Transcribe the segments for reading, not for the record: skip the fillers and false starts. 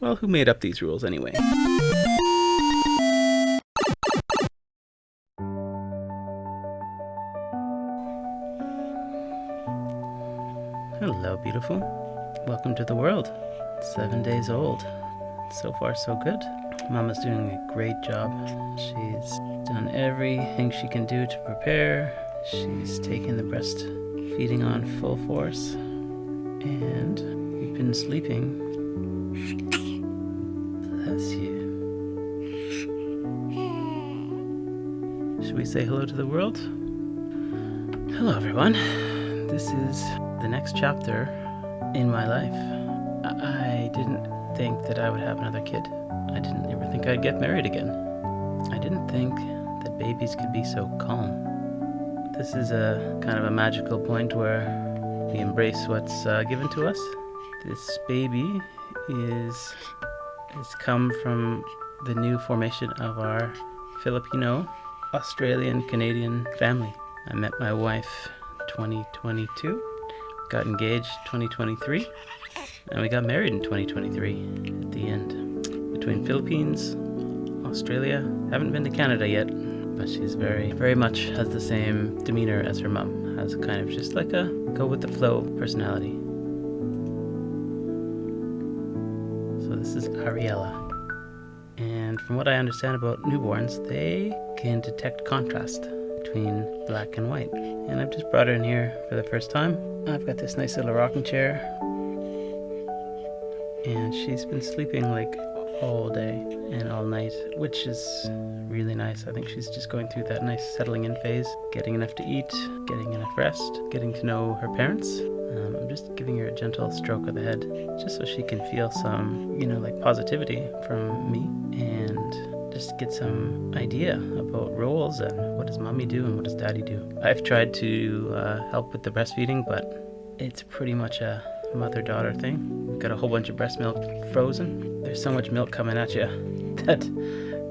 Well, who made up these rules anyway? Hello, beautiful. Welcome to the world. 7 days old. So far, so good. Mama's doing a great job. She's done everything she can do to prepare. She's taken the breastfeeding on full force. And you've been sleeping. Bless you. Should we say hello to the world? Hello, everyone. This is the next chapter in my life. I didn't think that I would have another kid. I didn't ever think I'd get married again. I didn't think that babies could be so calm. This is a kind of a magical point where we embrace what's given to us. This baby has come from the new formation of our Filipino, Australian, Canadian family. I met my wife 2022, got engaged 2023, and we got married in 2023 at the end. Between Philippines, Australia, haven't been to Canada yet, but she's very much has the same demeanor as her mom, has kind of just like a go with the flow personality. So this is Ariella. And from what I understand about newborns, they can detect contrast between black and white. And I've just brought her in here for the first time. I've got this nice little rocking chair. And she's been sleeping like all day and all night, which is really nice. I think she's just going through that nice settling in phase, getting enough to eat, getting enough rest, getting to know her parents. I'm just giving her a gentle stroke of the head, just so she can feel some, like positivity from me and just get some idea about roles and what does mommy do and what does daddy do. I've tried to help with the breastfeeding, but it's pretty much a mother-daughter thing. We've got a whole bunch of breast milk frozen. There's so much milk coming at you that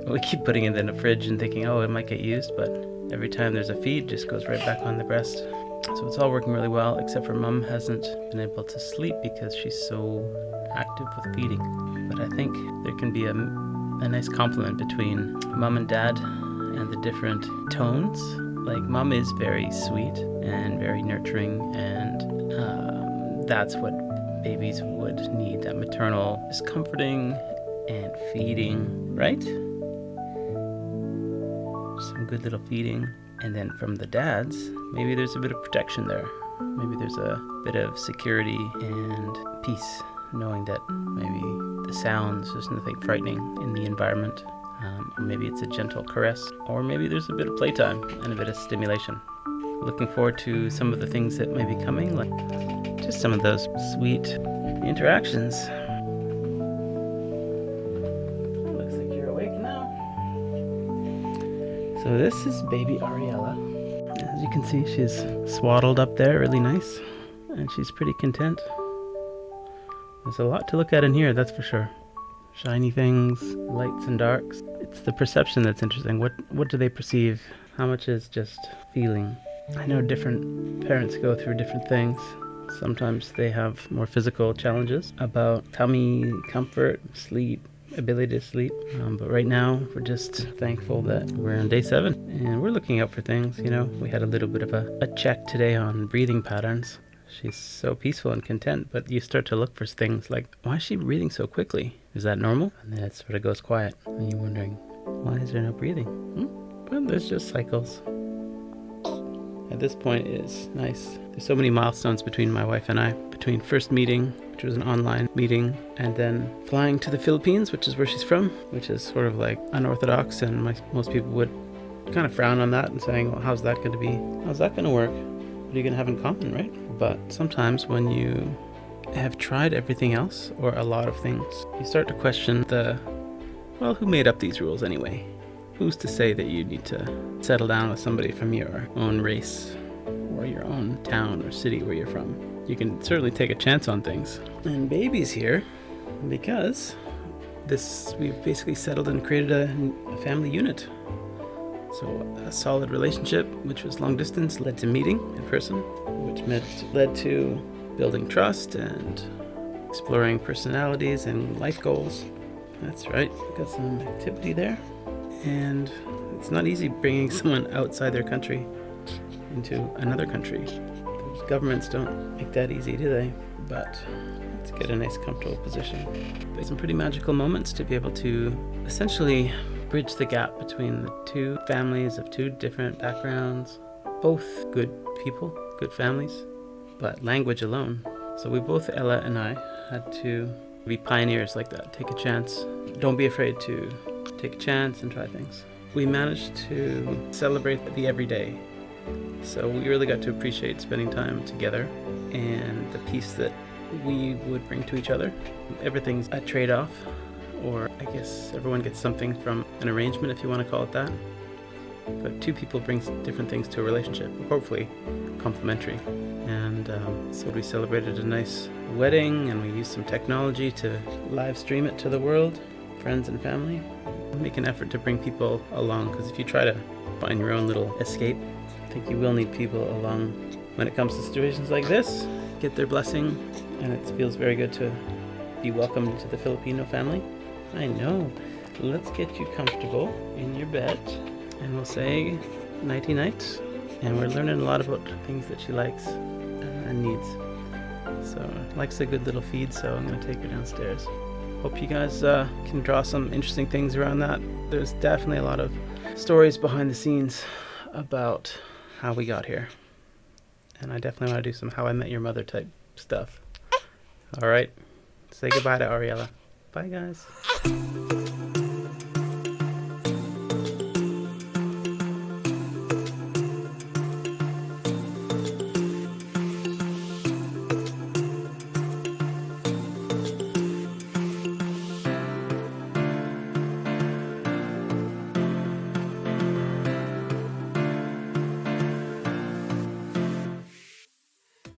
we keep putting it in the fridge and thinking, oh, it might get used, but every time there's a feed, it just goes right back on the breast. So it's all working really well, except for mom hasn't been able to sleep because she's so active with feeding. But I think there can be a nice complement between mom and dad and the different tones. Like mom is very sweet and very nurturing, and that's what babies would need, that maternal, just comforting and feeding, right? Some good little feeding. And then from the dads, maybe there's a bit of protection there. Maybe there's a bit of security and peace, knowing that maybe the sounds, there's nothing frightening in the environment. Or maybe it's a gentle caress. Or maybe there's a bit of playtime and a bit of stimulation. Looking forward to some of the things that may be coming, like just some of those sweet interactions. Looks like you're awake now. So this is baby Ariella. As you can see, she's swaddled up there really nice, and she's pretty content. There's a lot to look at in here, that's for sure. Shiny things, lights and darks. It's the perception that's interesting. What do they perceive? How much is just feeling? I know different parents go through different things. Sometimes they have more physical challenges about tummy, comfort, sleep, ability to sleep. But right now, we're just thankful that we're on day 7 and we're looking out for things. We had a little bit of a check today on breathing patterns. She's so peaceful and content, but you start to look for things like, why is she breathing so quickly? Is that normal? And then it sort of goes quiet, and you're wondering, why is there no breathing? Well, there's just cycles. At this point, it's nice. There's so many milestones between my wife and I. Between first meeting, which was an online meeting, and then flying to the Philippines, which is where she's from, which is sort of like unorthodox, and most people would kind of frown on that and saying, well, how's that going to be? How's that going to work? What are you going to have in common, right? But sometimes when you have tried everything else, or a lot of things, you start to question who made up these rules anyway? Who's to say that you need to settle down with somebody from your own race or your own town or city where you're from? You can certainly take a chance on things. And baby's here because we've basically settled and created a family unit. So a solid relationship, which was long distance, led to meeting in person, which led to building trust and exploring personalities and life goals. That's right, got some activity there. And it's not easy bringing someone outside their country into another country. Those governments don't make that easy, do they? But let's get a nice comfortable position. There's some pretty magical moments to be able to essentially bridge the gap between the two families of two different backgrounds, both good people, good families, but language alone. So we both, Ella and I, had to be pioneers like that. Take a chance. Don't be afraid to take a chance and try things. We managed to celebrate the everyday. So we really got to appreciate spending time together and the peace that we would bring to each other. Everything's a trade-off, or I guess everyone gets something from an arrangement, if you want to call it that. But two people bring different things to a relationship, hopefully complementary. And so we celebrated a nice wedding, and we used some technology to live stream it to the world, friends and family. Make an effort to bring people along, because if you try to find your own little escape, I think you will need people along when it comes to situations like this. Get their blessing, and it feels very good to be welcomed into the Filipino family. I know. Let's get you comfortable in your bed, and we'll say nighty night. And we're learning a lot about things that she likes and needs. So likes a good little feed, so I'm going to take her downstairs. Hope you guys can draw some interesting things around that. There's definitely a lot of stories behind the scenes about how we got here. And I definitely want to do some How I Met Your Mother type stuff. All right. Say goodbye to Ariella. Bye, guys.